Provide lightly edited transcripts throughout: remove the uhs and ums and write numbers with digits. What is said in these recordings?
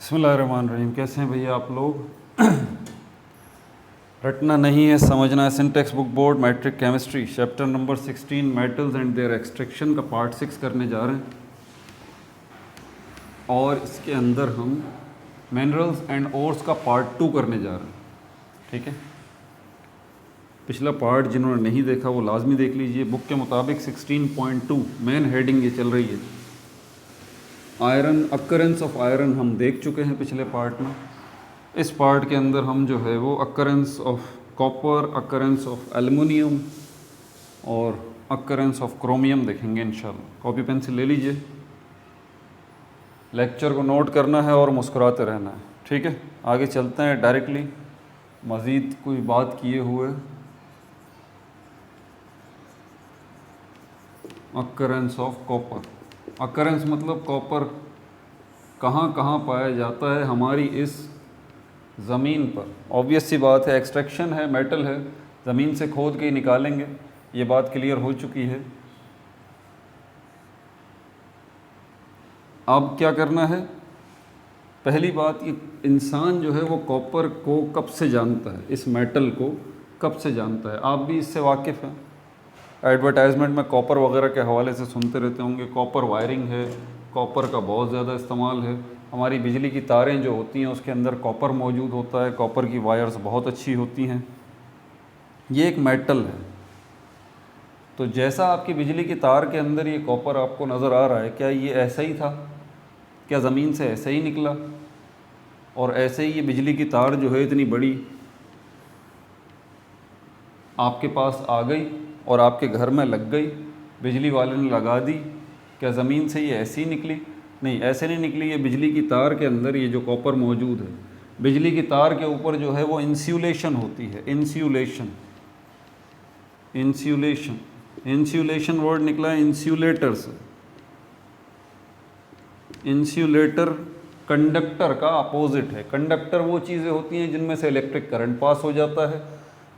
बिस्मिल्लाहिर्रहमानिर्रहीम। कैसे हैं भैया आप लोग? रटना नहीं है, समझना है। Syntax book board matric chemistry chapter number 16 metals and their extraction का पार्ट 6 करने जा रहे हैं और इसके अंदर हम मिनरल्स एंड ओर्स का पार्ट 2 करने जा रहे हैं। ठीक है, पिछला पार्ट जिन्होंने नहीं देखा वो लाजमी देख लीजिए। बुक के मुताबिक 16.2 मेन हेडिंग ये चल रही है। आयरन, अक्रेंस ऑफ आयरन हम देख चुके हैं पिछले पार्ट में। इस पार्ट के अंदर हम जो है वो occurrence of copper, occurrence of aluminium और अक्रेंस ऑफ क्रोमियम देखेंगे इंशाल्लाह। कॉपी पेंसिल ले लीजिए, लेक्चर को नोट करना है और मुस्कुराते रहना है। ठीक है, आगे चलते हैं डायरेक्टली मज़ीद कोई बात किए हुए। अक्रेंस ऑफ कॉपर, अक्रेंस मतलब कॉपर कहाँ कहाँ पाया जाता है हमारी इस ज़मीन पर। ऑब्वियस सी बात है, एक्सट्रैक्शन है, मेटल है, ज़मीन से खोद के ही निकालेंगे, ये बात क्लियर हो चुकी है। अब क्या करना है? पहली बात, ये इंसान जो है वो कॉपर को कब से जानता है, इस मेटल को कब से जानता है? आप भी इससे वाकिफ़ हैं, एडवर्टाइजमेंट में कॉपर वगैरह के हवाले से सुनते रहते होंगे। कॉपर वायरिंग है, कॉपर का बहुत ज़्यादा इस्तेमाल है। हमारी बिजली की तारें जो होती हैं उसके अंदर कॉपर मौजूद होता है, कॉपर की वायर्स बहुत अच्छी होती हैं। ये एक मेटल है। तो जैसा आपकी बिजली की तार के अंदर ये कॉपर आपको नज़र आ रहा है, क्या ये ऐसा ही था? क्या ज़मीन से ऐसे ही निकला और ऐसे ही ये बिजली की तार जो है इतनी बड़ी आपके पास आ गई और आपके घर में लग गई, बिजली वाले ने लगा दी? क्या ज़मीन से ये ऐसी ही निकली? नहीं, ऐसे नहीं निकली। ये बिजली की तार के अंदर ये जो कॉपर मौजूद है, बिजली की तार के ऊपर जो है वो इंसुलेशन होती है। इंसुलेशन, इंसुलेशन, इंसुलेशन वर्ड निकला है इंसुलेटर से। इंसुलेटर कंडक्टर का अपोजिट है। कंडक्टर वो चीज़ें होती हैं जिनमें से इलेक्ट्रिक करंट पास हो जाता है।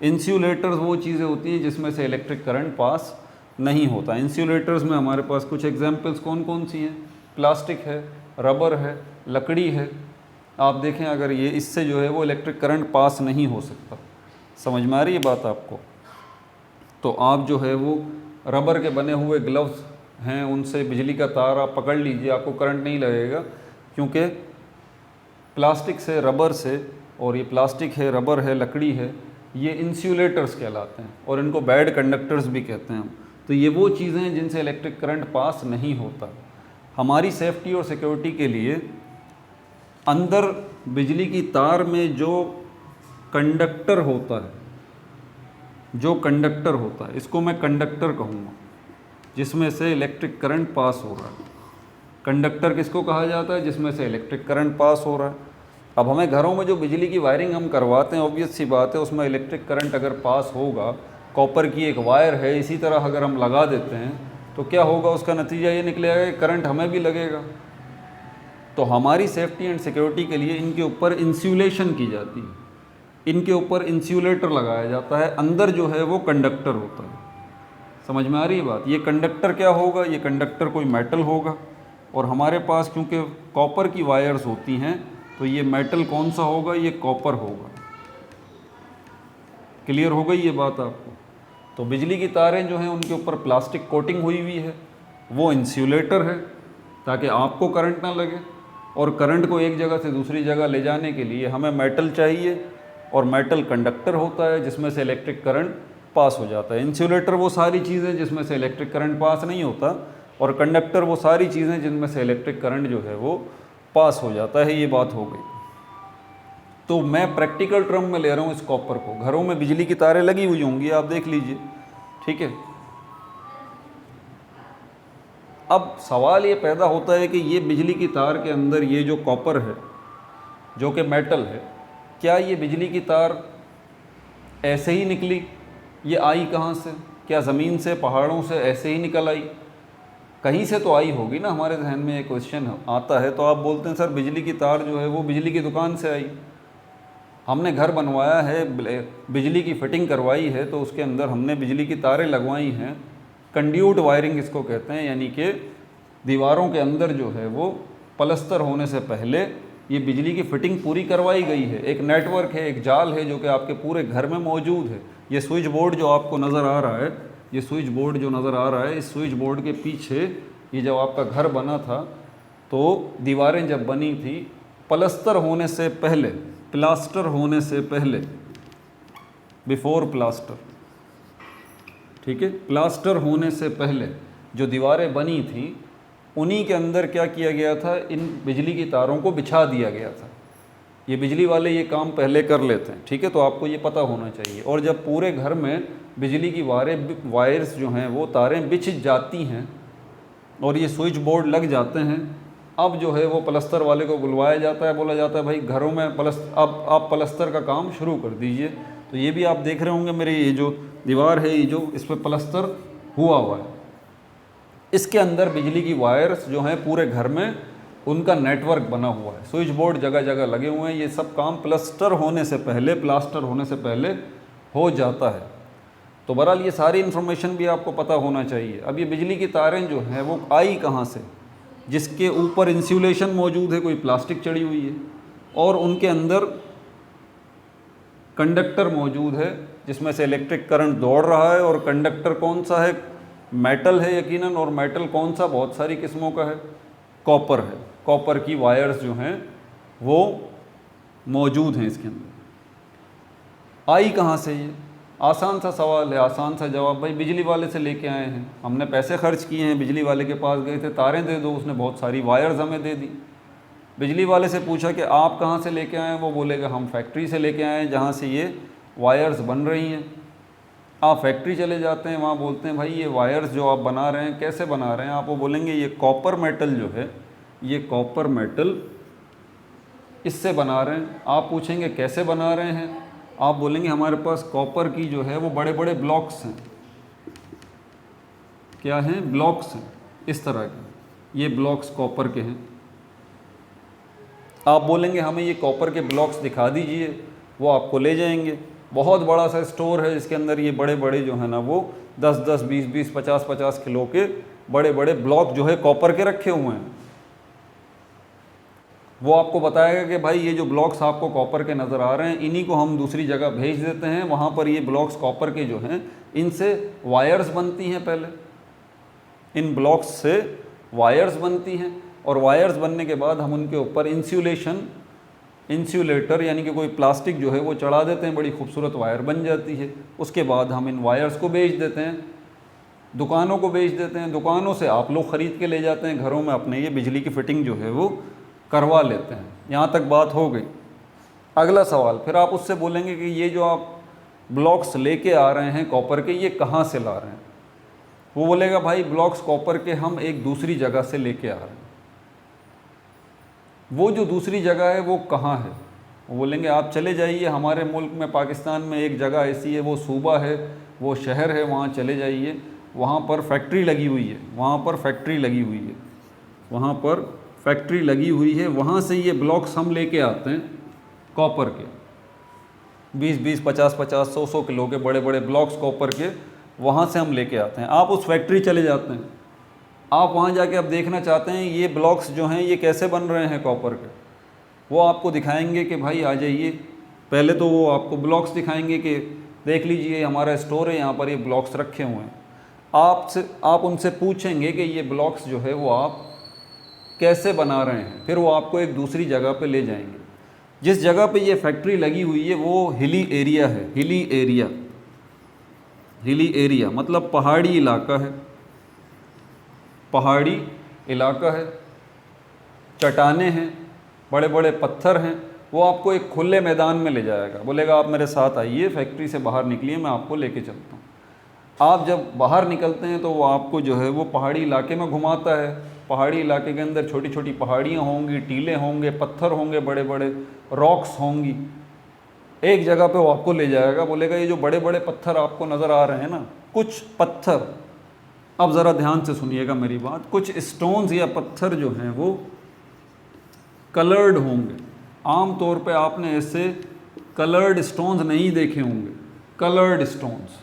इंसुलेटर्स वो चीज़ें होती हैं जिसमें से इलेक्ट्रिक करंट पास नहीं होता। इंसुलेटर्स में हमारे पास कुछ एग्जांपल्स कौन कौन सी हैं? प्लास्टिक है, रबर है, लकड़ी है। आप देखें, अगर ये इससे जो है वो इलेक्ट्रिक करंट पास नहीं हो सकता। समझ में आ रही है बात आपको? तो आप जो है वो रबर के बने हुए ग्लव्स हैं, उनसे बिजली का तार आप पकड़ लीजिए, आपको करंट नहीं लगेगा, क्योंकि प्लास्टिक से, रबर से, और ये प्लास्टिक है, रबर है, लकड़ी है, ये इंसुलेटर्स कहलाते हैं और इनको बैड कंडक्टर्स भी कहते हैं हम। तो ये वो चीज़ें हैं जिनसे इलेक्ट्रिक करंट पास नहीं होता। हमारी सेफ्टी और सिक्योरिटी के लिए अंदर बिजली की तार में जो कंडक्टर होता है, जो कंडक्टर होता है, इसको मैं कंडक्टर कहूँगा, जिसमें से इलेक्ट्रिक करंट पास हो रहा है। कंडक्टर किसको कहा जाता है? जिसमें से इलेक्ट्रिक करंट पास हो रहा है। अब हमें घरों में जो बिजली की वायरिंग हम करवाते हैं, ऑब्वियस सी बात है, उसमें इलेक्ट्रिक करंट अगर पास होगा, कॉपर की एक वायर है, इसी तरह अगर हम लगा देते हैं तो क्या होगा? उसका नतीजा ये निकलेगा कि करंट हमें भी लगेगा। तो हमारी सेफ्टी एंड सिक्योरिटी के लिए इनके ऊपर इंसुलेशन की जाती है, इनके ऊपर इंसुलेटर लगाया जाता है। अंदर जो है वो कंडक्टर होता है। समझ में आ रही है बात? ये कंडक्टर क्या होगा? ये कंडक्टर कोई मेटल होगा और हमारे पास क्योंकि कॉपर की वायर्स होती हैं तो ये मेटल कौन सा होगा? ये कॉपर होगा। क्लियर हो गई ये बात आपको? तो बिजली की तारें जो हैं उनके ऊपर प्लास्टिक कोटिंग हुई हुई है, वो इंसुलेटर है ताकि आपको करंट ना लगे। और करंट को एक जगह से दूसरी जगह ले जाने के लिए हमें मेटल चाहिए और मेटल कंडक्टर होता है जिसमें से इलेक्ट्रिक करंट पास हो जाता है। इंसुलेटर वो सारी चीज़ें जिसमें से इलेक्ट्रिक करंट पास नहीं होता और कंडक्टर वो सारी चीज़ें जिनमें से इलेक्ट्रिक करंट जो है वो पास हो जाता है। ये बात हो गई। तो मैं प्रैक्टिकल टर्म में ले रहा हूँ इस कॉपर को। घरों में बिजली की तारें लगी हुई होंगी, आप देख लीजिए, ठीक है। अब सवाल ये पैदा होता है कि ये बिजली की तार के अंदर ये जो कॉपर है, जो कि मेटल है, क्या ये बिजली की तार ऐसे ही निकली? ये आई कहाँ से? क्या ज़मीन से, पहाड़ों से ऐसे ही निकल आई? कहीं से तो आई होगी ना। हमारे जहन में एक क्वेश्चन आता है तो आप बोलते हैं सर बिजली की तार जो है वो बिजली की दुकान से आई। हमने घर बनवाया है, बिजली की फिटिंग करवाई है, तो उसके अंदर हमने बिजली की तारें लगवाई हैं। कंड्यूट वायरिंग इसको कहते हैं, यानी कि दीवारों के अंदर जो है वो पलस्तर होने से पहले ये बिजली की फिटिंग पूरी करवाई गई है, एक नेटवर्क है, एक जाल है जो कि आपके पूरे घर में मौजूद है। ये स्विच बोर्ड जो आपको नज़र आ रहा है, ये स्विच बोर्ड जो नज़र आ रहा है, इस स्विच बोर्ड के पीछे ये जब आपका घर बना था तो दीवारें जब बनी थी, प्लास्टर होने से पहले, प्लास्टर होने से पहले, बिफोर प्लास्टर, ठीक है, प्लास्टर होने से पहले जो दीवारें बनी थी उन्हीं के अंदर क्या किया गया था, इन बिजली की तारों को बिछा दिया गया था। ये बिजली वाले ये काम पहले कर लेते हैं, ठीक है, तो आपको ये पता होना चाहिए। और जब पूरे घर में बिजली की वायर्स जो हैं वो तारें बिछ जाती हैं और ये स्विच बोर्ड लग जाते हैं, अब जो है वो प्लास्टर वाले को बुलवाया जाता है, बोला जाता है भाई घरों में अब आप प्लास्टर का काम शुरू कर दीजिए। तो ये भी आप देख रहे होंगे मेरे ये जो दीवार है, ये जो इस पर प्लास्टर हुआ है, इसके अंदर बिजली की वायर्स जो हैं पूरे घर में उनका नेटवर्क बना हुआ है, स्विच बोर्ड जगह जगह लगे हुए हैं। ये सब काम प्लास्टर होने से पहले हो जाता है। तो बहरहाल ये सारी इन्फॉर्मेशन भी आपको पता होना चाहिए। अब ये बिजली की तारें जो हैं वो आई कहाँ से, जिसके ऊपर इंसुलेशन मौजूद है, कोई प्लास्टिक चढ़ी हुई है और उनके अंदर कंडक्टर मौजूद है जिसमें से इलेक्ट्रिक करंट दौड़ रहा है। और कंडक्टर कौन सा है, मेटल है यकीनन, और मेटल कौन सा, बहुत सारी किस्मों का है, कॉपर है। कॉपर की वायर्स जो हैं वो मौजूद हैं इसके अंदर। आई कहाँ से, ये आसान सा सवाल है, आसान सा जवाब, भाई बिजली वाले से लेके आए हैं, हमने पैसे खर्च किए हैं, बिजली वाले के पास गए थे, तारें दे दो, उसने बहुत सारी वायर्स हमें दे दी। बिजली वाले से पूछा कि आप कहाँ से लेके आए हैं, वो बोलेगा हम फैक्ट्री से लेके आए हैं जहाँ से ये वायर्स बन रही हैं। आप फैक्ट्री चले जाते हैं, वहाँ बोलते हैं भाई ये वायर्स जो आप बना रहे हैं कैसे बना रहे हैं, आप वो बोलेंगे ये कॉपर मेटल जो है, ये कॉपर मेटल इससे बना रहे हैं। आप पूछेंगे कैसे बना रहे हैं, आप बोलेंगे हमारे पास कॉपर की जो है वो बड़े बड़े ब्लॉक्स हैं। क्या हैं, ब्लॉक्स हैं इस तरह के, ये ब्लॉक्स कॉपर के हैं। आप बोलेंगे हमें ये कॉपर के ब्लॉक्स दिखा दीजिए, वो आपको ले जाएंगे। बहुत बड़ा सा स्टोर है जिसके अंदर ये बड़े बड़े जो है ना वो 10-10, 20-20, 50-50 किलो के बड़े बड़े ब्लॉक जो है कॉपर के रखे हुए हैं। वो आपको बताएगा कि भाई ये जो ब्लॉक्स आपको कॉपर के नज़र आ रहे हैं, इन्हीं को हम दूसरी जगह भेज देते हैं, वहाँ पर ये ब्लॉक्स कॉपर के जो हैं इनसे वायर्स बनती हैं। पहले इन ब्लॉक्स से वायर्स बनती हैं और वायर्स बनने के बाद हम उनके ऊपर इंसुलेटर यानी कि कोई प्लास्टिक जो है वो चढ़ा देते हैं, बड़ी खूबसूरत वायर बन जाती है। उसके बाद हम इन वायर्स को बेच देते हैं, दुकानों को बेच देते हैं, दुकानों से आप लोग ख़रीद के ले जाते हैं, घरों में अपने ये बिजली की फ़िटिंग जो है वो करवा लेते हैं। यहाँ तक बात हो गई। अगला सवाल, फिर आप उससे बोलेंगे कि ये जो आप ब्लॉक्स लेके आ रहे हैं कॉपर के, ये कहाँ से ला रहे हैं। वो बोलेगा भाई ब्लॉक्स कॉपर के हम एक दूसरी जगह से लेके आ रहे हैं। वो जो दूसरी जगह है वो कहाँ है, वो बोलेंगे आप चले जाइए, हमारे मुल्क में पाकिस्तान में एक जगह ऐसी है, वो सूबा है, वो शहर है, वहाँ चले जाइए, वहाँ पर फैक्ट्री लगी हुई है, वहाँ पर फैक्ट्री लगी हुई है, वहाँ पर फैक्ट्री लगी हुई है, वहाँ से ये ब्लॉक्स हम लेके आते हैं कॉपर के, 20-20, 50-50, 100-100 किलो के बड़े बड़े ब्लॉक्स कॉपर के वहाँ से हम लेके आते हैं। आप उस फैक्ट्री चले जाते हैं, आप वहाँ जाके अब देखना चाहते हैं ये ब्लॉक्स जो हैं ये कैसे बन रहे हैं कॉपर के, वो आपको दिखाएंगे कि भाई आ जाइए। पहले तो वो आपको ब्लॉक्स दिखाएंगे कि देख लीजिए हमारा स्टोर है, यहाँ पर ये ब्लॉक्स रखे हुए हैं। आप उनसे पूछेंगे कि ये ब्लॉक्स जो है वो आप कैसे बना रहे हैं, फिर वो आपको एक दूसरी जगह पे ले जाएंगे। जिस जगह पे ये फैक्ट्री लगी हुई है वो हिली एरिया है, हिली एरिया मतलब पहाड़ी इलाका है, पहाड़ी इलाका है, चट्टानें हैं, बड़े बड़े पत्थर हैं। वो आपको एक खुले मैदान में ले जाएगा, बोलेगा आप मेरे साथ आइए, फैक्ट्री से बाहर निकलिए, मैं आपको लेके चलता हूँ। आप जब बाहर निकलते हैं तो वो आपको जो है वो पहाड़ी इलाके में घुमाता है। पहाड़ी इलाके के अंदर छोटी छोटी पहाड़ियाँ होंगी, टीले होंगे, पत्थर होंगे, बड़े बड़े रॉक्स होंगी। एक जगह पे वो आपको ले जाएगा, बोलेगा ये जो बड़े बड़े पत्थर आपको नज़र आ रहे हैं ना, कुछ पत्थर, अब ज़रा ध्यान से सुनिएगा मेरी बात, कुछ स्टोन्स या पत्थर जो हैं वो कलर्ड होंगे। आम तौर पे आपने ऐसे कलर्ड स्टोन्स नहीं देखे होंगे, कलर्ड स्टोन्स,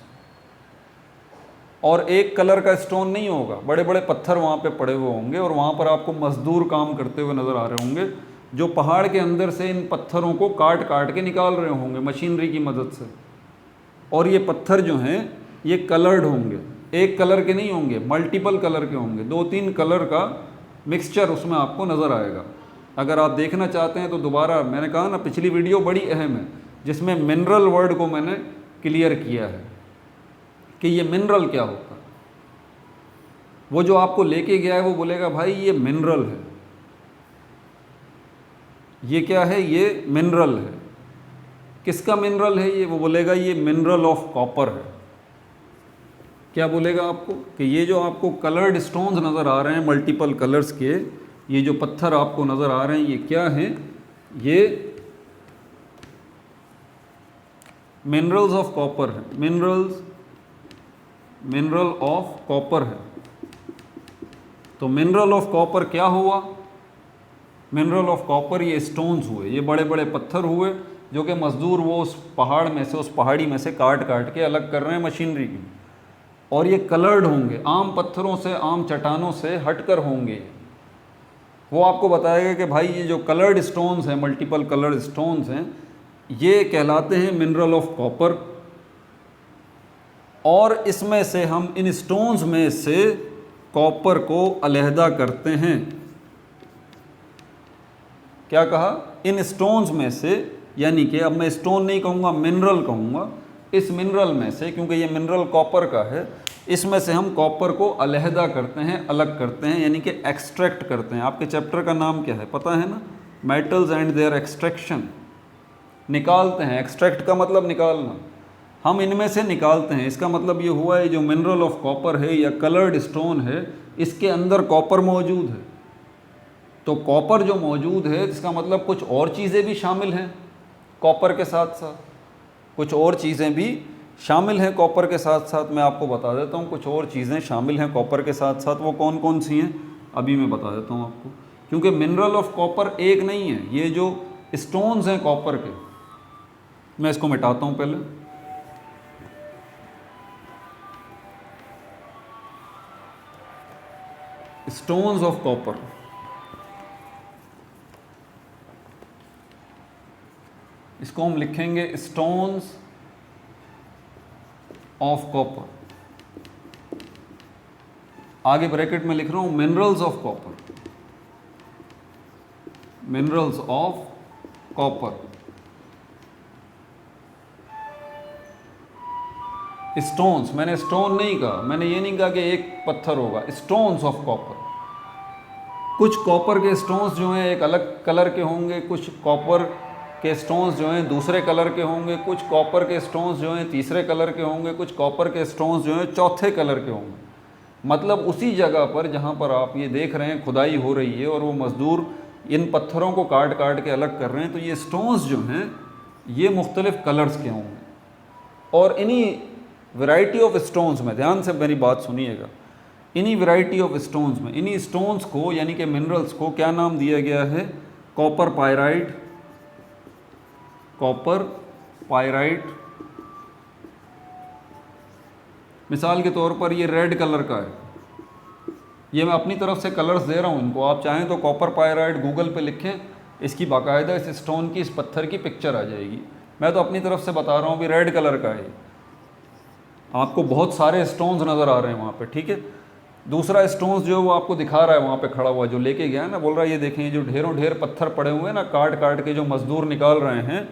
और एक कलर का स्टोन नहीं होगा, बड़े बड़े पत्थर वहाँ पे पड़े हुए होंगे और वहाँ पर आपको मज़दूर काम करते हुए नज़र आ रहे होंगे। जो पहाड़ के अंदर से इन पत्थरों को काट काट के निकाल रहे होंगे मशीनरी की मदद से। और ये पत्थर जो हैं ये कलर्ड होंगे, एक कलर के नहीं होंगे, मल्टीपल कलर के होंगे, 2-3 कलर का मिक्सचर उसमें आपको नज़र आएगा। अगर आप देखना चाहते हैं तो दोबारा, मैंने कहा ना पिछली वीडियो बड़ी अहम है जिसमें मिनरल वर्ड को मैंने क्लियर किया है कि ये मिनरल क्या होता है। वो जो आपको लेके गया है वो बोलेगा भाई ये मिनरल है, ये क्या है, ये मिनरल है। किसका मिनरल है ये? वो बोलेगा ये मिनरल ऑफ कॉपर है। क्या बोलेगा आपको कि ये जो आपको कलर्ड स्टोन्स नज़र आ रहे हैं मल्टीपल कलर्स के, ये जो पत्थर आपको नज़र आ रहे हैं ये क्या हैं? ये मिनरल्स ऑफ कॉपर है, मिनरल ऑफ कॉपर है। तो मिनरल ऑफ कॉपर क्या हुआ? मिनरल ऑफ कॉपर ये स्टोन्स हुए, ये बड़े बड़े पत्थर हुए जो कि मज़दूर वो उस पहाड़ में से, उस पहाड़ी में से काट काट के अलग कर रहे हैं मशीनरी की। और ये कलर्ड होंगे, आम पत्थरों से, आम चट्टानों से हटकर होंगे। वो आपको बताएगा कि भाई ये जो कलर्ड स्टोन्स हैं, मल्टीपल कलर्ड स्टोन्स हैं, ये कहलाते हैं मिनरल ऑफ कॉपर। और इसमें से हम, इन स्टोन्स में से कॉपर को अलहदा करते हैं। क्या कहा? इन स्टोन्स में से, यानी कि अब मैं स्टोन नहीं कहूँगा, मिनरल कहूँगा। इस मिनरल में से, क्योंकि ये मिनरल कॉपर का है, इसमें से हम कॉपर को अलहदा करते हैं, अलग करते हैं, यानी कि एक्सट्रैक्ट करते हैं। आपके चैप्टर का नाम क्या है पता है ना? Metals and their extraction. निकालते हैं, एक्सट्रैक्ट का मतलब निकालना। हम इनमें से निकालते हैं, इसका मतलब ये हुआ है जो मिनरल ऑफ कॉपर है या कलर्ड स्टोन है, इसके अंदर कॉपर मौजूद है। तो कॉपर जो मौजूद है इसका मतलब कुछ और चीज़ें भी शामिल हैं कॉपर के साथ साथ, कुछ और चीज़ें भी शामिल हैं कॉपर के साथ साथ। मैं आपको बता देता हूँ कुछ और चीज़ें शामिल हैं कॉपर के साथ साथ। वो कौन कौन सी हैं अभी मैं बता देता हूँ आपको, क्योंकि मिनरल ऑफ कॉपर एक नहीं है, ये जो स्टोन्स हैं कॉपर के, मैं इसको मिटाता हूँ पहले। स्टोन्स ऑफ कॉपर, इसको हम लिखेंगे स्टोन्स ऑफ कॉपर। आगे ब्रैकेट में लिख रहा हूं minerals of copper, minerals of copper. Stones, मैंने स्टोन नहीं कहा, मैंने ये नहीं कहा कि एक पत्थर होगा, स्टोन्स ऑफ कॉपर। कुछ कॉपर के स्टोन्स जो हैं एक अलग कलर के होंगे, कुछ कॉपर के स्टोन्स जो हैं दूसरे कलर के होंगे, कुछ कॉपर के स्टोन्स जो हैं तीसरे कलर के होंगे, कुछ कॉपर के स्टोन्स जो हैं चौथे कलर के होंगे। मतलब उसी जगह पर जहाँ पर आप ये देख रहे हैं खुदाई हो रही है और वो मज़दूर इन पत्थरों को काट काट के अलग कर रहे हैं, तो ये स्टोन्स जो हैं ये मुख्तलिफ़ कलर्स के होंगे। और इन्हीं वैरायटी ऑफ स्टोन्स में, ध्यान से मेरी बात सुनिएगा, इन्हीं वैरायटी ऑफ स्टोन्स में, इन्हीं स्टोन्स को यानी कि मिनरल्स को क्या नाम दिया गया है? Copper pyrite, copper pyrite. मिसाल के तौर पर ये रेड कलर का है, ये मैं अपनी तरफ से कलर्स दे रहा हूँ इनको, आप चाहें तो कॉपर पायराइट गूगल पे लिखें, इसकी बाकायदा इस स्टोन की, इस पत्थर की पिक्चर आ जाएगी। मैं तो अपनी तरफ से बता रहा हूँ भी रेड कलर का है। आपको बहुत सारे स्टोन्स नज़र आ रहे हैं वहाँ पे, ठीक है। दूसरा स्टोन्स जो है वो आपको दिखा रहा है वहाँ पे खड़ा हुआ, जो लेके गया है ना, बोल रहा है ये देखें ये जो ढेरों ढेर पत्थर पड़े हुए हैं ना, काट काट के जो मज़दूर निकाल रहे हैं,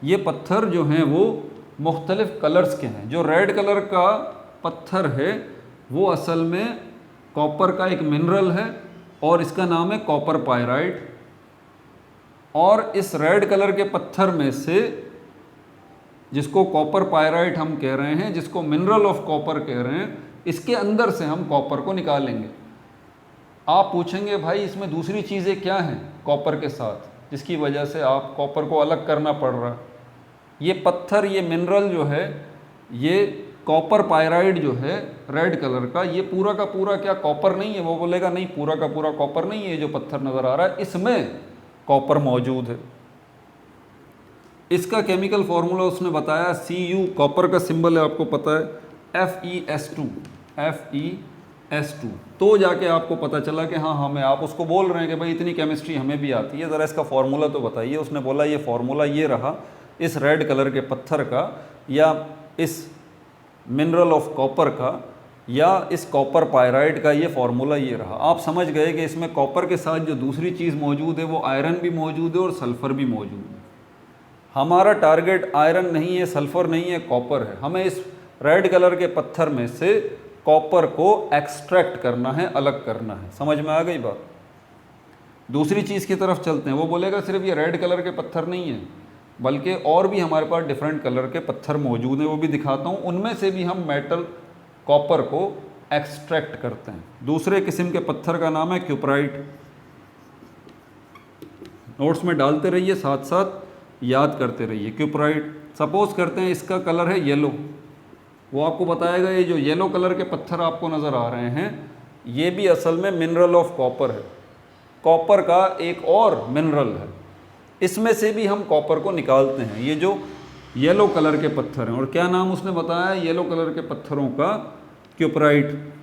ये पत्थर जो हैं वो मुख्तलिफ़ कलर्स के हैं। जो रेड कलर का पत्थर है वो असल में कॉपर का एक मिनरल है और इसका नाम है कॉपर पायराइट। और इस रेड कलर के पत्थर में से, जिसको कॉपर पायराइट हम कह रहे हैं, जिसको मिनरल ऑफ कॉपर कह रहे हैं, इसके अंदर से हम कॉपर को निकालेंगे। आप पूछेंगे भाई इसमें दूसरी चीज़ें क्या हैं कॉपर के साथ जिसकी वजह से आप कॉपर को अलग करना पड़ रहा है? ये पत्थर, ये मिनरल जो है, ये कॉपर पायराइट जो है रेड कलर का, ये पूरा का पूरा क्या कॉपर नहीं है? वो बोलेगा नहीं, पूरा का पूरा कॉपर नहीं है, जो पत्थर नज़र आ रहा है इसमें कॉपर मौजूद है। इसका केमिकल फार्मूला उसने बताया Cu, कॉपर का सिंबल है आपको पता है, Fe2, S2। तो जाके आपको पता चला कि हाँ हमें, आप उसको बोल रहे हैं कि भाई इतनी केमिस्ट्री हमें भी आती है, ज़रा इसका फार्मूला तो बताइए। उसने बोला ये फार्मूला ये रहा, इस रेड कलर के पत्थर का या इस मिनरल ऑफ कॉपर का या इस कॉपर पायराइड का ये फार्मूला ये रहा। आप समझ गए कि इसमें कॉपर के साथ जो दूसरी चीज़ मौजूद है वो आयरन भी मौजूद है और सल्फ़र भी मौजूद है। हमारा टारगेट आयरन नहीं है, सल्फ़र नहीं है, कॉपर है। हमें इस रेड कलर के पत्थर में से कॉपर को एक्सट्रैक्ट करना है, अलग करना है। समझ में आ गई बात? दूसरी चीज़ की तरफ चलते हैं। वो बोलेगा सिर्फ ये रेड कलर के पत्थर नहीं है, बल्कि और भी हमारे पास डिफरेंट कलर के पत्थर मौजूद हैं, वो भी दिखाता हूँ। उनमें से भी हम मेटल कॉपर को एक्सट्रैक्ट करते हैं। दूसरे किस्म के पत्थर का नाम है क्यूपराइट। नोट्स में डालते रहिए, साथ साथ याद करते रहिए। क्यूपराइट, सपोज करते हैं इसका कलर है येलो, वो आपको बताएगा ये जो येलो कलर के पत्थर आपको नज़र आ रहे हैं ये भी असल में मिनरल ऑफ कॉपर है। कॉपर का एक और मिनरल है, इसमें से भी हम कॉपर को निकालते हैं। ये जो येलो कलर के पत्थर हैं, और क्या नाम उसने बताया येलो कलर के पत्थरों का? क्यूपराइट।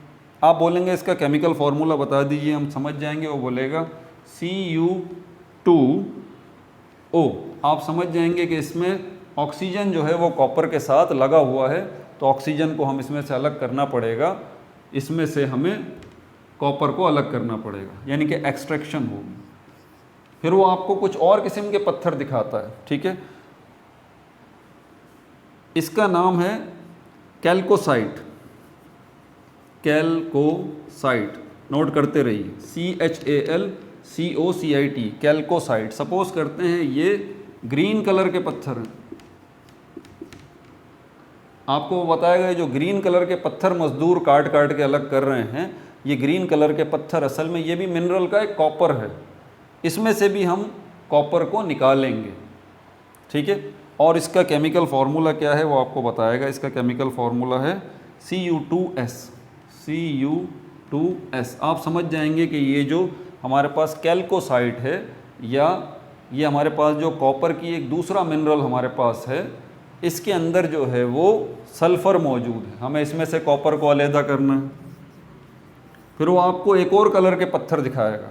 आप बोलेंगे इसका केमिकल फार्मूला बता दीजिए, हम समझ जाएंगे। वो बोलेगा Cu2O। आप समझ जाएंगे कि इसमें ऑक्सीजन जो है वो कॉपर के साथ लगा हुआ है, तो ऑक्सीजन को हम इसमें से अलग करना पड़ेगा, इसमें से हमें कॉपर को अलग करना पड़ेगा, यानी कि एक्सट्रैक्शन होगी। फिर वो आपको कुछ और किस्म के पत्थर दिखाता है, ठीक है। इसका नाम है कैल्कोसाइट। कैल्कोसाइट, नोट करते रहिए, CHALCOCIT, कैल्कोसाइट। सपोज करते हैं ये ग्रीन कलर के पत्थर हैं, आपको बताएगा जो ग्रीन कलर के पत्थर मजदूर काट काट के अलग कर रहे हैं, ये ग्रीन कलर के पत्थर असल में ये भी मिनरल का एक कॉपर है, इसमें से भी हम कॉपर को निकालेंगे, ठीक है। और इसका केमिकल फार्मूला क्या है वो आपको बताएगा। इसका केमिकल फार्मूला है Cu2S। Cu2S। आप समझ जाएंगे कि ये जो हमारे पास कैल्कोसाइट है, या ये हमारे पास जो कॉपर की एक दूसरा मिनरल हमारे पास है, इसके अंदर जो है वो सल्फ़र मौजूद है। हमें इसमें से कॉपर को अलहदा करना है। फिर वो आपको एक और कलर के पत्थर दिखाएगा,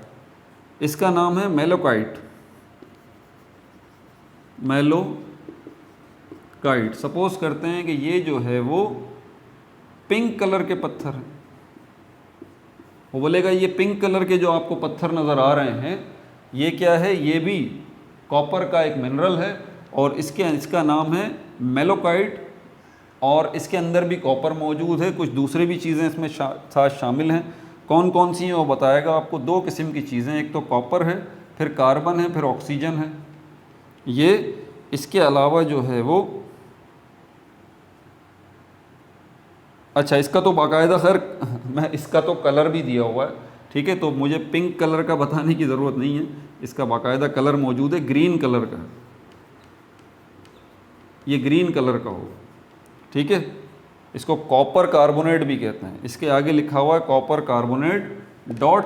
इसका नाम है मेलोकाइट। मेलोकाइट। सपोज करते हैं कि ये जो है वो पिंक कलर के पत्थर हैं। वो बोलेगा ये पिंक कलर के जो आपको पत्थर नज़र आ रहे हैं ये क्या है? ये भी कॉपर का एक मिनरल है, और इसका नाम है मेलोकाइट, और इसके अंदर भी कॉपर मौजूद है। कुछ दूसरी भी चीज़ें इसमें साथ शामिल हैं। कौन कौन सी हैं वो बताएगा आपको। दो किस्म की चीज़ें, एक तो कॉपर है, फिर कार्बन है, फिर ऑक्सीजन है। ये इसके अलावा जो है वो, अच्छा इसका तो बाकायदा खैर मैं इसका तो कलर भी दिया हुआ है, ठीक है, तो मुझे पिंक कलर का बताने की ज़रूरत नहीं है, इसका बाकायदा कलर मौजूद है, ग्रीन कलर का। ये ग्रीन कलर का होगा, ठीक है। इसको कॉपर कार्बोनेट भी कहते हैं। इसके आगे लिखा हुआ है कॉपर कार्बोनेट डॉट,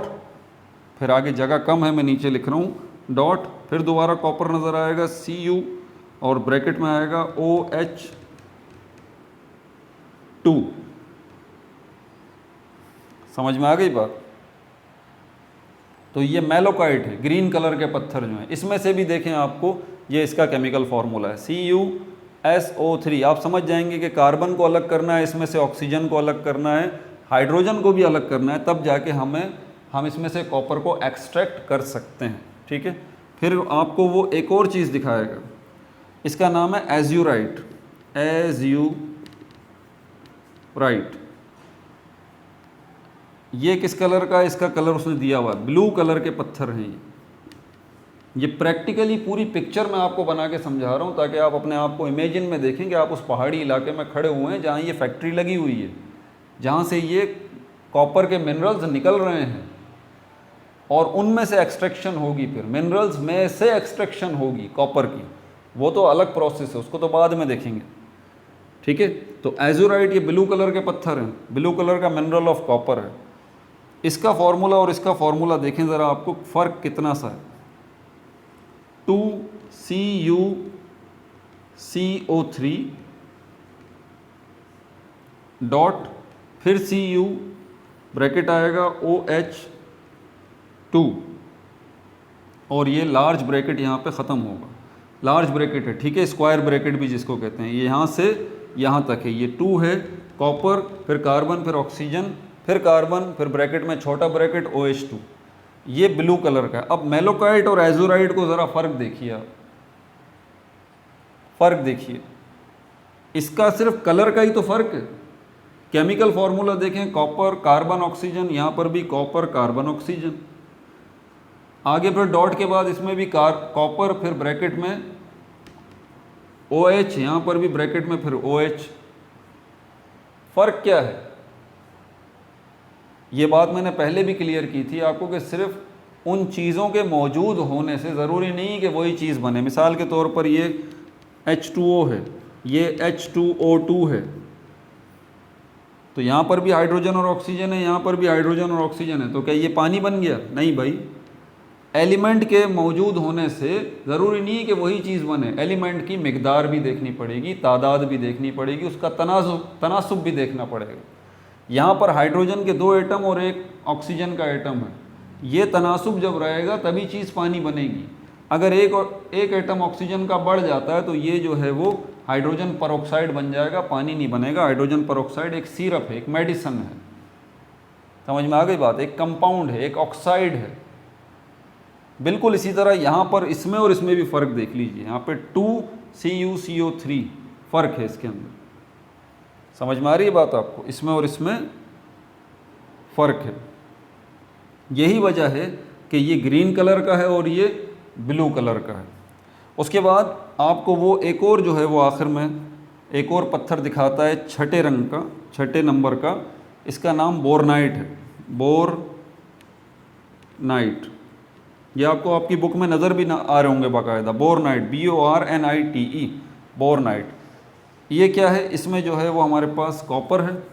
फिर आगे जगह कम है मैं नीचे लिख रहा हूँ डॉट, फिर दोबारा कॉपर नज़र आएगा Cu, और ब्रैकेट में आएगा OH2। समझ में आ गई बात? तो ये मेलोकाइट है, ग्रीन कलर के पत्थर जो हैं। इसमें से भी देखें आपको, ये इसका केमिकल फार्मूला है CuSO3। आप समझ जाएंगे कि कार्बन को अलग करना है, इसमें से ऑक्सीजन को अलग करना है, हाइड्रोजन को भी अलग करना है, तब जाके हम इसमें से कॉपर को एक्सट्रैक्ट कर सकते हैं, ठीक है। फिर आपको वो एक और चीज़ दिखाएगा, इसका नाम है एज्यूराइट। एज्यूराइट ये किस कलर का? इसका कलर उसने दिया हुआ है, ब्लू कलर के पत्थर हैं ये प्रैक्टिकली पूरी पिक्चर मैं आपको बना के समझा रहा हूँ, ताकि आप अपने आप को इमेजिन में देखें कि आप उस पहाड़ी इलाके में खड़े हुए हैं जहाँ ये फैक्ट्री लगी हुई है, जहाँ से ये कॉपर के मिनरल्स निकल रहे हैं, और उनमें से एक्सट्रैक्शन होगी, फिर मिनरल्स में से एक्सट्रैक्शन होगी कॉपर की। वो तो अलग प्रोसेस है, उसको तो बाद में देखेंगे, ठीक है। तो एजुराइट ये ब्लू कलर के पत्थर हैं, ब्लू कलर का मिनरल ऑफ कॉपर है। इसका फार्मूला और इसका फार्मूला देखें ज़रा, आपको फ़र्क कितना सा है। 2CuCO3 डॉट, फिर Cu, ब्रैकेट आएगा OH2 और ये लार्ज ब्रैकेट यहाँ पे ख़त्म होगा। लार्ज ब्रैकेट है, ठीक है, स्क्वायर ब्रैकेट भी जिसको कहते हैं। ये यहाँ से यहाँ तक है, ये 2 है, कॉपर, फिर कार्बन, फिर ऑक्सीजन, फिर कार्बन, फिर ब्रैकेट में छोटा ब्रैकेट OH2। ये ब्लू कलर का है। अब मेलोकाइट और एजोराइट को ज़रा फ़र्क देखिए आप, फ़र्क देखिए, इसका सिर्फ कलर का ही तो फ़र्क है। केमिकल फार्मूला देखें, कॉपर कार्बन ऑक्सीजन, यहाँ पर भी कॉपर कार्बन ऑक्सीजन, आगे फिर डॉट के बाद इसमें भी कॉपर, फिर ब्रैकेट में OH, यहाँ पर भी ब्रैकेट में फिर OH। फ़र्क क्या है? ये बात मैंने पहले भी क्लियर की थी आपको कि सिर्फ उन चीज़ों के मौजूद होने से ज़रूरी नहीं कि वही चीज़ बने। मिसाल के तौर पर ये H2O है, ये H2O2 है, तो यहाँ पर भी हाइड्रोजन और ऑक्सीजन है, यहाँ पर भी हाइड्रोजन और ऑक्सीजन है, तो क्या ये पानी बन गया? नहीं भाई, एलिमेंट के मौजूद होने से ज़रूरी नहीं कि वही चीज़ बने। एलिमेंट की मिकदार भी देखनी पड़ेगी, तादाद भी देखनी पड़ेगी, उसका तनासुब भी देखना पड़ेगा। यहाँ पर हाइड्रोजन के 2 एटम और एक ऑक्सीजन का एटम है, ये तनासुब जब रहेगा तभी चीज़ पानी बनेगी। अगर एक एटम ऑक्सीजन का बढ़ जाता है तो ये जो है वो हाइड्रोजन परऑक्साइड बन जाएगा, पानी नहीं बनेगा। हाइड्रोजन परऑक्साइड एक सिरप है, एक मेडिसन है, समझ में आ गई बात? एक कंपाउंड है, एक ऑक्साइड है। बिल्कुल इसी तरह यहाँ पर इसमें और इसमें भी फ़र्क देख लीजिए। यहाँ पे 2CuCO3 फ़र्क है इसके अंदर, समझ में आ रही है बात आपको? इसमें और इसमें फ़र्क है। यही वजह है कि ये ग्रीन कलर का है और ये ब्लू कलर का है। उसके बाद आपको वो एक और जो है वो आखिर में एक और पत्थर दिखाता है छठे रंग का, छठे नंबर का, इसका नाम बोरनाइट है। बोरनाइट, ये आपको आपकी बुक में नज़र भी ना आ रहे होंगे बाकायदा, बोरनाइट, BORNITE, बोरनाइट। ये क्या है? इसमें जो है वो हमारे पास कॉपर है,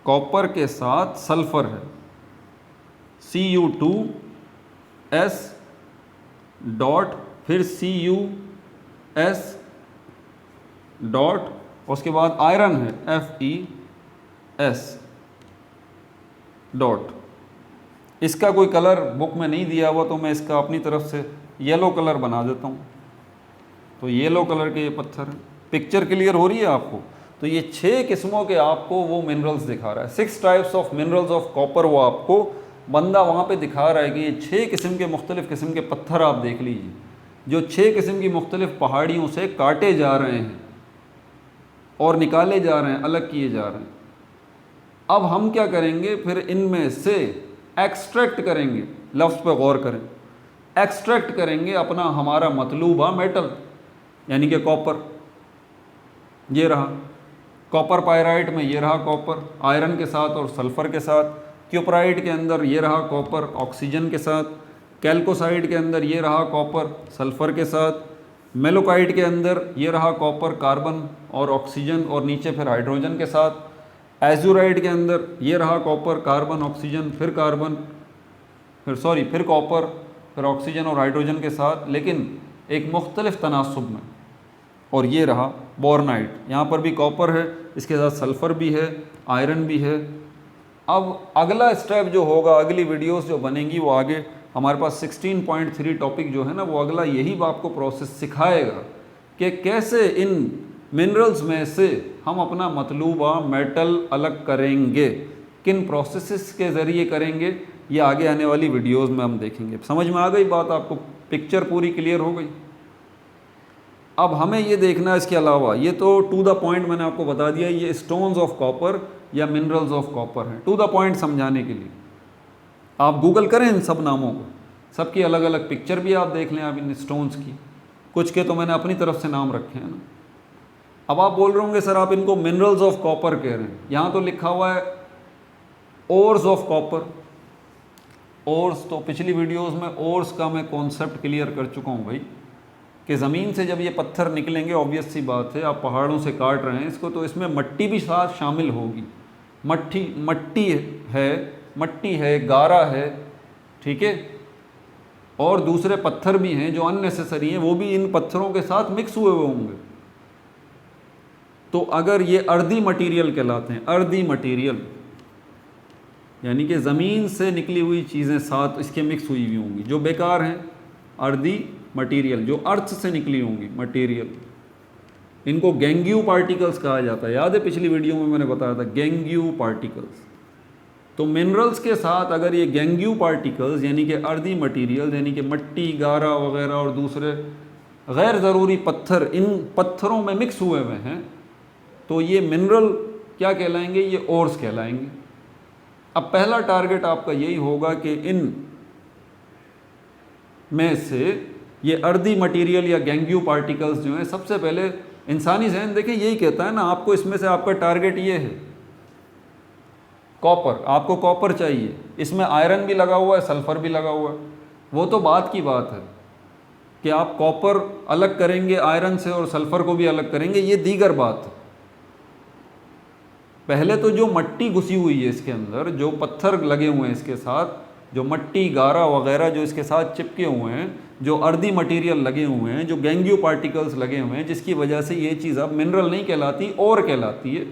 कॉपर के साथ सल्फ़र है, Cu2S डॉट, फिर CuS डॉट, उसके बाद आयरन है FeS डॉट। इसका कोई कलर बुक में नहीं दिया हुआ तो मैं इसका अपनी तरफ से येलो कलर बना देता हूँ। तो येलो कलर के ये पत्थर हैं। पिक्चर क्लियर हो रही है आपको? तो ये 6 किस्मों के आपको वो मिनरल्स दिखा रहा है, 6 types of minerals of copper वो आपको बंदा वहाँ पे दिखा रहा है कि ये 6 किस्म के मुख्तलिफ़ किस्म के पत्थर आप देख लीजिए, जो 6 किस्म की मुख्तलिफ़ पहाड़ियों से काटे जा रहे हैं और निकाले जा रहे हैं, अलग किए जा रहे हैं। अब हम क्या करेंगे, फिर इनमें से एक्सट्रैक्ट करेंगे, लफ्ज़ पे गौर करें, एक्सट्रैक्ट करेंगे अपना हमारा मतलूबा मेटल, यानी कि कॉपर। ये रहा कॉपर पायराइट में, ये रहा कॉपर आयरन के साथ और सल्फ़र के साथ। क्यूपराइट के अंदर ये रहा कॉपर ऑक्सीजन के साथ। कैल्कोसाइड के अंदर ये रहा कॉपर सल्फ़र के साथ। मेलोकाइट के अंदर ये रहा कॉपर कार्बन और ऑक्सीजन और नीचे फिर हाइड्रोजन के साथ। एज़ुराइड के अंदर ये रहा कॉपर कार्बन ऑक्सीजन, फिर कार्बन, फिर कॉपर, फिर ऑक्सीजन और हाइड्रोजन के साथ, लेकिन एक मुख्तलिफ तनासुब में। और ये रहा बोरनाइट, यहाँ पर भी कॉपर है, इसके साथ सल्फ़र भी है, आयरन भी है। अब अगला स्टेप जो होगा, अगली वीडियोस जो बनेंगी वो आगे हमारे पास 16.3 टॉपिक जो है ना, वो अगला यही आपको प्रोसेस सिखाएगा कि कैसे इन मिनरल्स में से हम अपना मतलूबा मेटल अलग करेंगे, किन प्रोसेसेस के ज़रिए करेंगे, ये आगे आने वाली वीडियोस में हम देखेंगे। समझ में आ गई बात आपको? पिक्चर पूरी क्लियर हो गई? अब हमें ये देखना है, इसके अलावा ये तो टू द पॉइंट मैंने आपको बता दिया, ये स्टोन्स ऑफ कॉपर या मिनरल्स ऑफ कॉपर हैं, टू द पॉइंट समझाने के लिए। आप गूगल करें इन सब नामों को, सबकी अलग अलग पिक्चर भी आप देख लें आप इन स्टोन्स की, कुछ के तो मैंने अपनी तरफ से नाम रखे हैं ना। अब आप बोल रहे होंगे सर आप इनको मिनरल्स ऑफ कॉपर कह रहे हैं, यहाँ तो लिखा हुआ है ओर्स ऑफ कॉपर। ओर्स तो पिछली वीडियोस में ओर्स का मैं कॉन्सेप्ट क्लियर कर चुका हूँ भाई, कि ज़मीन से जब ये पत्थर निकलेंगे, ऑब्वियस सी बात है, आप पहाड़ों से काट रहे हैं इसको, तो इसमें मट्टी भी साथ शामिल होगी। मट्टी है, गारा है, ठीक है, और दूसरे पत्थर भी हैं जो अननेसेसरी हैं, वो भी इन पत्थरों के साथ मिक्स हुए होंगे। तो अगर ये अर्दी मटेरियल कहलाते हैं, अर्दी मटेरियल यानी कि ज़मीन से निकली हुई चीज़ें साथ इसके मिक्स हुई हुई होंगी, जो बेकार हैं, अर्दी मटेरियल जो अर्थ से निकली होंगी मटेरियल, इनको गैंग्यू पार्टिकल्स कहा जाता है। याद है पिछली वीडियो में मैंने बताया था गैंग्यू पार्टिकल्स। तो मिनरल्स के साथ अगर ये गैंग्यू पार्टिकल्स यानी कि अर्दी मटेरियल यानी कि मिट्टी, गारा वगैरह और दूसरे गैर ज़रूरी पत्थर इन पत्थरों में मिक्स हुए हुए हैं, तो ये मिनरल क्या कहलाएंगे? ये ओर्स कहलाएंगे। अब पहला टारगेट आपका यही होगा कि इन में से ये अर्दी मटेरियल या गैंग्यू पार्टिकल्स जो हैं, सबसे पहले इंसानी जहन देखिए यही कहता है ना आपको, इसमें से आपका टारगेट ये है कॉपर, आपको कॉपर चाहिए, इसमें आयरन भी लगा हुआ है, सल्फ़र भी लगा हुआ है। वो तो बात की बात है कि आप कॉपर अलग करेंगे आयरन से और सल्फ़र को भी अलग करेंगे, ये दीगर बात है। पहले तो जो मट्टी घुसी हुई है इसके अंदर, जो पत्थर लगे हुए हैं इसके साथ, जो मट्टी, गारा वगैरह जो इसके साथ चिपके हुए हैं, जो अर्दी मटेरियल लगे हुए हैं, जो गैंग्यू पार्टिकल्स लगे हुए हैं, जिसकी वजह से ये चीज़ अब मिनरल नहीं कहलाती, और कहलाती है।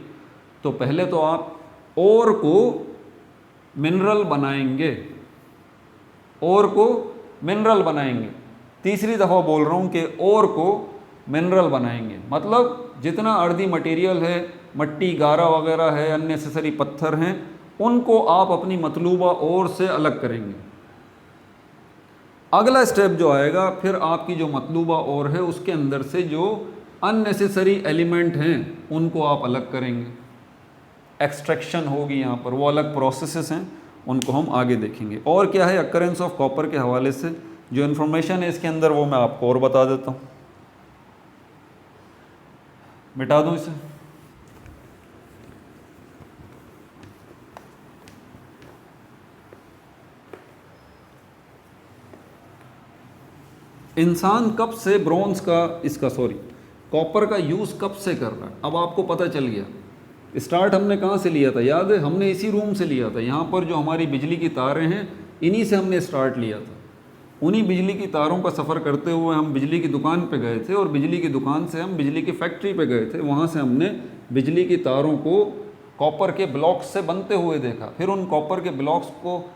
तो पहले तो आप और को मिनरल बनाएंगे, और को मिनरल बनाएंगे। तीसरी दफ़ा बोल रहा हूँ कि और को मिनरल बनाएंगे, मतलब जितना अर्दी मटेरियल है, मट्टी, गारा वगैरह है, अननेसेसरी पत्थर हैं, उनको आप अपनी मतलूबा और से अलग करेंगे। अगला स्टेप जो आएगा, फिर आपकी जो मतलूबा और है उसके अंदर से जो अननेसेसरी एलिमेंट हैं उनको आप अलग करेंगे। एक्सट्रैक्शन होगी यहाँ पर, वो अलग प्रोसेसेस हैं, उनको हम आगे देखेंगे। और क्या है अकरेंस ऑफ कॉपर के हवाले से जो इन्फॉर्मेशन है इसके अंदर, वो मैं आपको और बता देता हूँ। मिटा दूँ इसे। इंसान कब से ब्रॉन्ज का, इसका सॉरी कॉपर का यूज़ कब से कर रहा है, अब आपको पता चल गया। स्टार्ट हमने कहाँ से लिया था? याद है, हमने इसी रूम से लिया था। यहाँ पर जो हमारी बिजली की तारें हैं, इन्हीं से हमने स्टार्ट लिया था। उन्हीं बिजली की तारों का सफ़र करते हुए हम बिजली की दुकान पे गए थे, और बिजली की दुकान से हम बिजली की फैक्ट्री पे गए थे। वहाँ से हमने बिजली की तारों को कॉपर के ब्लॉक्स से बनते हुए देखा। फिर उन कॉपर के ब्लॉक्स को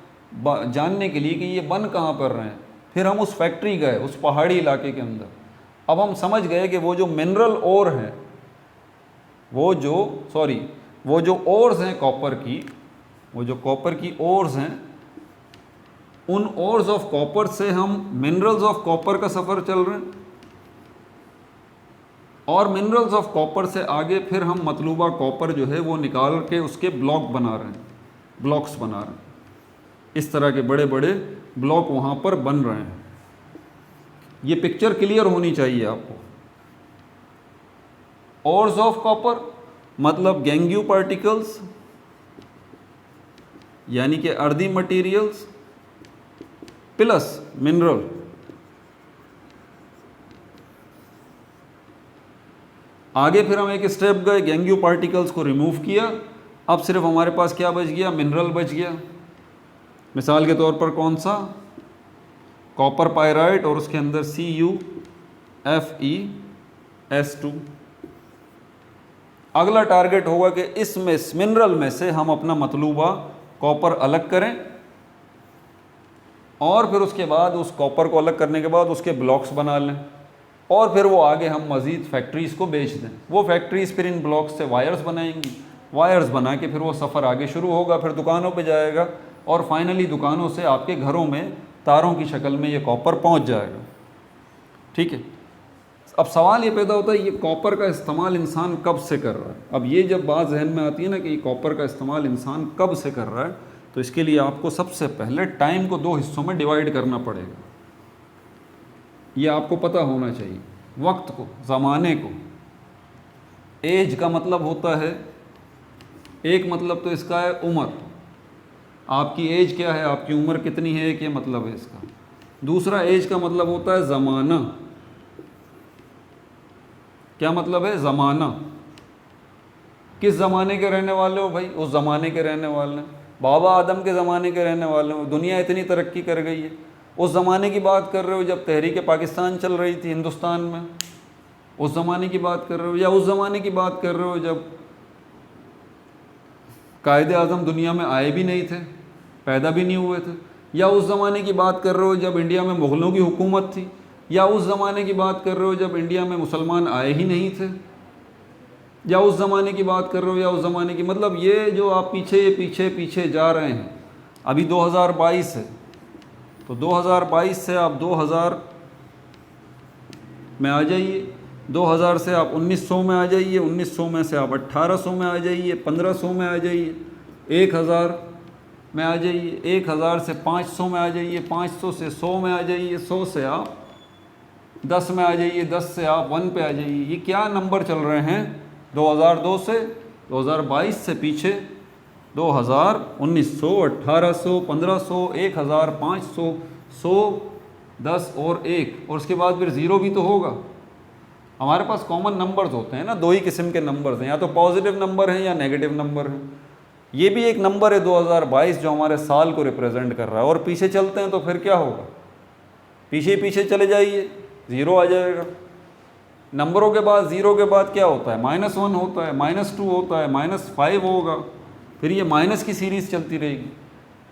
जानने के लिए कि ये बन कहाँ पर रहे हैं, फिर हम उस फैक्ट्री गए, उस पहाड़ी इलाके के अंदर। अब हम समझ गए कि वो जो मिनरल ओर हैं, वो जो ओर्स हैं कॉपर की, वो जो कॉपर की ओर्स हैं, उन ओर्स ऑफ कॉपर से हम मिनरल्स ऑफ कॉपर का सफ़र चल रहे हैं, और मिनरल्स ऑफ कॉपर से आगे फिर हम मतलूबा कॉपर जो है वो निकाल के उसके ब्लॉक्स बना रहे हैं। इस तरह के बड़े बड़े ब्लॉक वहाँ पर बन रहे हैं। ये पिक्चर क्लियर होनी चाहिए आपको। ओर्स ऑफ कॉपर मतलब गैंग्यू पार्टिकल्स यानी कि अर्दी मटेरियल्स प्लस मिनरल। आगे फिर हम एक स्टेप गए, गैंग्यू पार्टिकल्स को रिमूव किया। अब सिर्फ हमारे पास क्या बच गया? मिनरल बच गया। मिसाल के तौर पर कौन सा? कॉपर पायराइट और उसके अंदर CuFeS2। अगला टारगेट होगा कि इसमें मिनरल में से हम अपना मतलूबा कॉपर अलग करें, और फिर उसके बाद उस कॉपर को अलग करने के बाद उसके ब्लॉक्स बना लें, और फिर वो आगे हम मज़ीद फैक्ट्रीज़ को बेच दें। वो फैक्ट्रीज़ फिर इन ब्लॉक्स से वायर्स बनाएंगी, वायर्स बना के फिर वो सफ़र आगे शुरू होगा, फिर दुकानों पे जाएगा, और फाइनली दुकानों से आपके घरों में तारों की शक्ल में ये कॉपर पहुंच जाएगा। ठीक है। अब सवाल ये पैदा होता है, ये कॉपर का इस्तेमाल इंसान कब से कर रहा है? अब ये जब बात जहन में आती है ना कि ये कॉपर का इस्तेमाल इंसान कब से कर रहा है, तो इसके लिए आपको सबसे पहले टाइम को 2 हिस्सों में डिवाइड करना पड़ेगा। ये आपको पता होना चाहिए, वक्त को, ज़माने को। एज का मतलब होता है, एक मतलब तो इसका है उम्र, आपकी एज क्या है, आपकी उम्र कितनी है, एक ये मतलब है इसका। दूसरा एज का मतलब होता है ज़माना। क्या मतलब है? ज़माना। किस ज़माने के रहने वाले हो भाई? उस ज़माने के रहने वाले हैं, बाबा आदम के ज़माने के रहने वाले हो। दुनिया इतनी तरक्की कर गई है, उस ज़माने की बात कर रहे हो जब तहरीक पाकिस्तान चल रही थी हिंदुस्तान में। उस ज़माने की बात कर रहे हो, या उस ज़माने की बात कर रहे हो जब कायदे आज़म दुनिया में आए भी नहीं थे, पैदा भी नहीं हुए थे, या उस ज़माने की बात कर रहे हो जब इंडिया में मुग़लों की हुकूमत थी, या उस ज़माने की बात कर रहे हो जब इंडिया में मुसलमान आए ही नहीं थे, या उस ज़माने की बात कर रहे हो, या उस ज़माने की, मतलब ये जो आप पीछे पीछे जा रहे हैं। अभी 2022 है, तो 2022 से आप 2000 में आ जाइए, 2000 से आप 1900 में आ जाइए, 1900 में से आप 1800 में आ जाइए, 1500 में आ जाइए, 1000 में आ जाइए, 1000 से 500 में आ जाइए, 500 से 100 में आ जाइए, 100 से आप 10 में आ जाइए, 10 से आप 1 पे आ जाइए। ये क्या नंबर चल रहे हैं? 2002 से 2022 से पीछे 2000, 1900, 1800, 1500, 1000, 500, 100, 10 और 1, और उसके बाद फिर ज़ीरो भी तो होगा। हमारे पास कॉमन नंबर्स होते हैं ना, दो ही किस्म के नंबर्स हैं, या तो पॉजिटिव नंबर हैं या नेगेटिव नंबर हैं। ये भी एक नंबर है 2022 जो हमारे साल को रिप्रेजेंट कर रहा है। और पीछे चलते हैं तो फिर क्या होगा? पीछे पीछे चले जाइए, ज़ीरो आ जाएगा। नंबरों के बाद ज़ीरो के बाद क्या होता है? -1 होता है, -2 होता है, -5 होगा, फिर ये माइनस की सीरीज़ चलती रहेगी।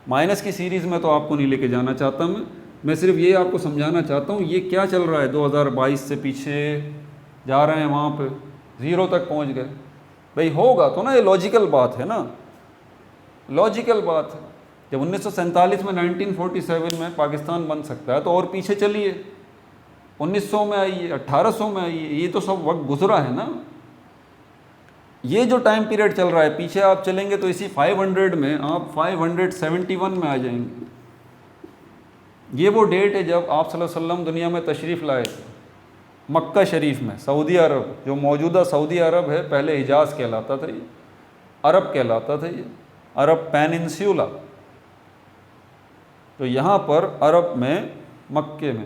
माइनस की सीरीज़ में तो आपको नहीं लेके जाना चाहता मैं सिर्फ ये आपको समझाना चाहता हूँ ये क्या चल रहा है। 2022 से पीछे जा रहे हैं, वहाँ पे ज़ीरो तक पहुँच गए। भाई होगा तो ना, ये लॉजिकल बात है ना, लॉजिकल बात है। जब 1947 में 1947 में पाकिस्तान बन सकता है तो और पीछे चलिए, 1900 में आइए, 1800 में आइए, ये तो सब वक्त गुजरा है ना। ये जो टाइम पीरियड चल रहा है, पीछे आप चलेंगे तो इसी 500 में आप 571 में आ जाएंगे। ये वो डेट है जब आप सल्लल्लाहु अलैहि वसल्लम दुनिया में तशरीफ़ लाए थे, मक्का शरीफ में। सऊदी अरब, जो मौजूदा सऊदी अरब है, पहले हिजाज़ कहलाता था, ये अरब कहलाता था, ये अरब पेनिनसुला। तो यहाँ पर अरब में, मक्के में